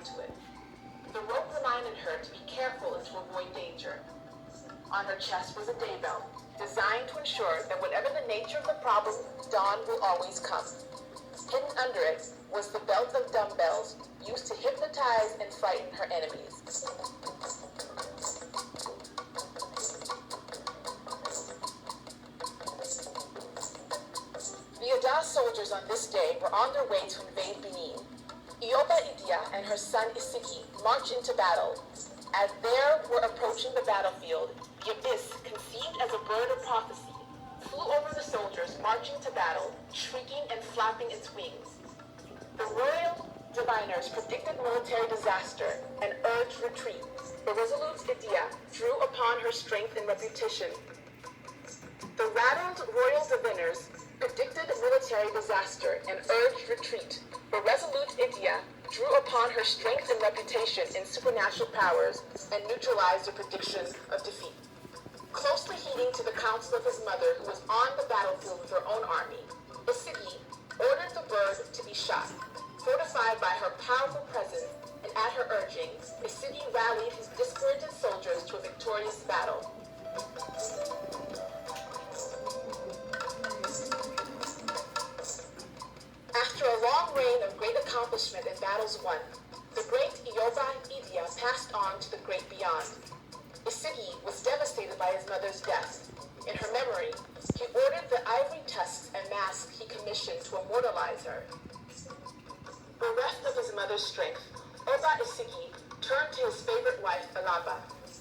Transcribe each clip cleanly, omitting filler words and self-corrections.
tied to it. The rope reminded her to be careful and to avoid danger. On her chest was a day belt, designed to ensure that whatever the nature of the problem, dawn will always come. Hidden under it was the belt of dumbbells used to hypnotize and frighten her enemies. The Oda soldiers on this day were on their way to invade Benin. Mother Idia and her son Isigi marched into battle. As they were approaching the battlefield, the abyss, conceived as a bird of prophecy, flew over the soldiers marching to battle, shrieking and flapping its wings. The royal diviners predicted military disaster and urged retreat. The resolute Idia drew upon her strength and reputation. The rattled royal diviners predicted military disaster and urged retreat. The resolute Idia drew upon her strength and reputation in supernatural powers and neutralized the prediction of defeat. Closely heeding to the counsel of his mother, who was on the battlefield with her own army, Isigi ordered the bird to be shot. Fortified by her powerful presence and at her urging, Isigi rallied his discouraged soldiers to a victorious battle. After a long reign of great accomplishment and battles won, the great Mother Idia passed on to the great beyond. Isigi was devastated by his mother's death. In her memory, he ordered the ivory tusks and mask he commissioned to immortalize her. Bereft of his mother's strength, Oba Isigi turned to his favorite wife, Alaba,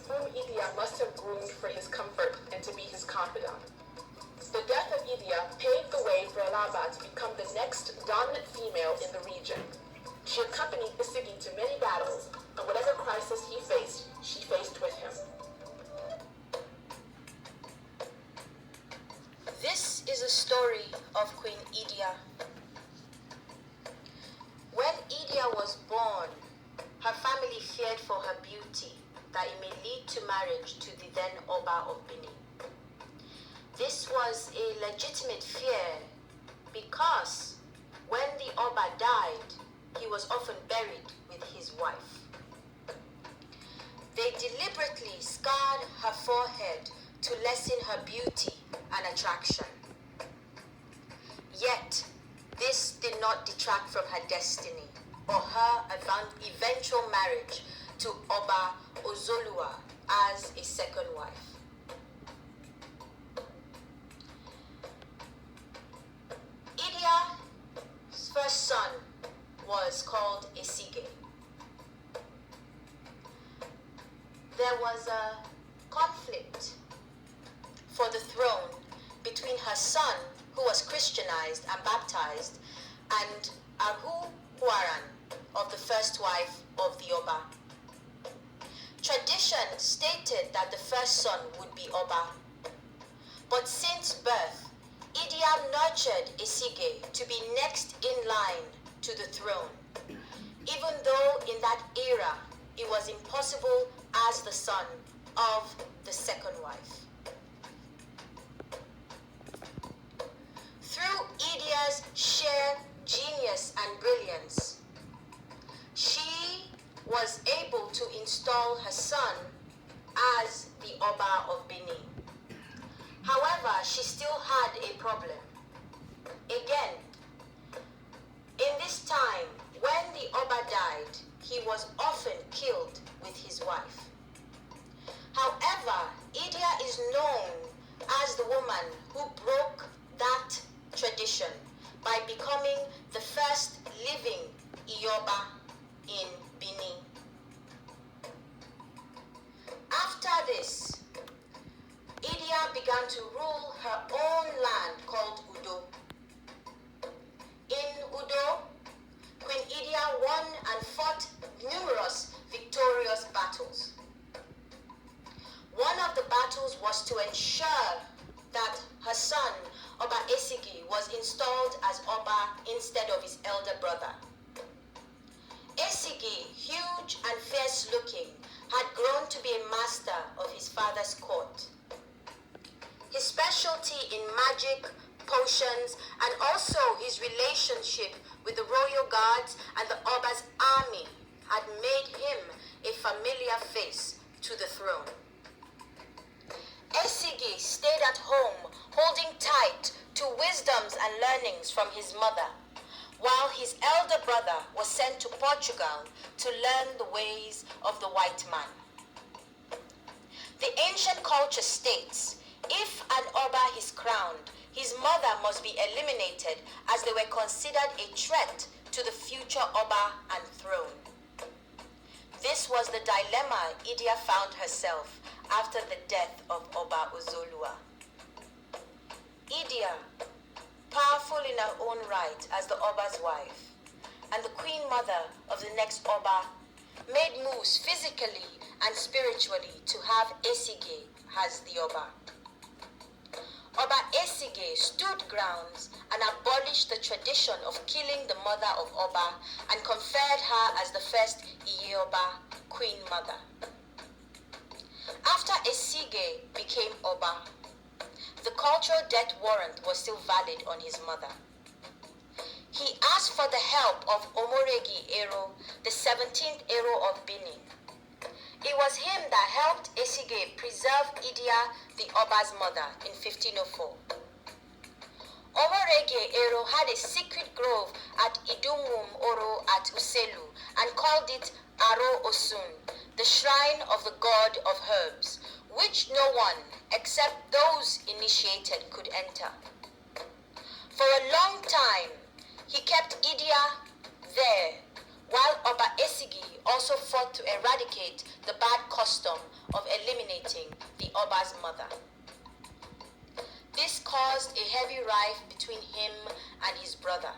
whom Idia must have groomed for his comfort and to be his confidant. The death of Idia paved the way for Alaba to become the next dominant female in the region. She accompanied Isigi to many battles, and whatever crisis he faced, she faced with him. This is a story of Queen Idia. When Idia was born, her family feared for her beauty, that it may lead to marriage to the then Oba of Benin. This was a legitimate fear because when the Oba died, he was often buried with his wife. They deliberately scarred her forehead to lessen her beauty and attraction. Yet, this did not detract from her destiny or her eventual marriage to Oba Ozolua as a second wife. Idia's first son was called Isigi. There was a conflict for the throne between her son, who was Christianized and baptized, and Ahu Huaran of the first wife of the Oba. Tradition stated that the first son would be Oba, but since birth, Idia nurtured Isigi to be next in line to the throne, even though in that era it was impossible as the son of the second wife. Through Idia's sheer genius and brilliance, she was able to install her son as the Oba of Benin. However, she still had a problem. Again, in this time, when the Oba died, he was often killed with his wife. However, Idia is known as the woman who broke that tradition by becoming the first living Ioba in Benin. After this, Idia began to rule her own land called Udo. In Udo, Queen Idia won and fought numerous victorious battles. One of the battles was to ensure that her son, Oba Isigi, was installed as Oba instead of his elder brother. Isigi, huge and fierce-looking, had grown to be a master of his father's court. His specialty in magic, potions, and also his relationship with the royal guards and the Oba's army had made him a familiar face to the throne. Esige stayed at home, holding tight to wisdoms and learnings from his mother, while his elder brother was sent to Portugal to learn the ways of the white man. The ancient culture states, if an Oba is crowned, his mother must be eliminated as they were considered a threat to the future Oba and throne. This was the dilemma Idia found herself after the death of Oba Uzolua. Idia, powerful in her own right as the Oba's wife, and the queen mother of the next Oba, made moves physically and spiritually to have Esige as the Oba. Oba Esige stood grounds and abolished the tradition of killing the mother of Oba and conferred her as the first Iyeoba, queen mother. After Esige became Oba, the cultural death warrant was still valid on his mother. He asked for the help of Omoregi Ero, the 17th Ero of Benin. It was him that helped Esige preserve Idia, the Oba's mother, in 1504. Omorege Ero had a secret grove at Idumum Oro at Uselu and called it Aro Osun, the shrine of the god of herbs, which no one except those initiated could enter. For a long time, he kept Idia there, while Oba Esigi also fought to eradicate the bad custom of eliminating the Oba's mother. This caused a heavy rift between him and his brother.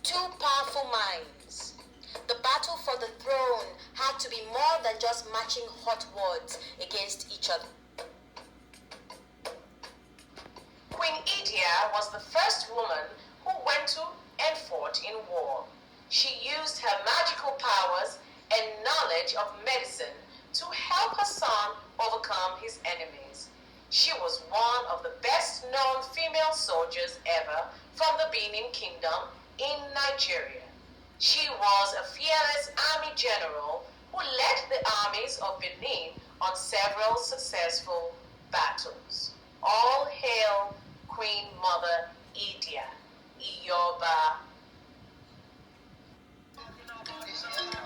Two powerful minds. The battle for the throne had to be more than just matching hot words against each other. Queen Idia was the first woman who went to and fought in war. She used her magical powers and knowledge of medicine to help her son overcome his enemies. She was one of the best-known female soldiers ever from the Benin Kingdom in Nigeria. She was a fearless army general who led the armies of Benin on several successful battles. All hail Queen Mother Idia, Iyoba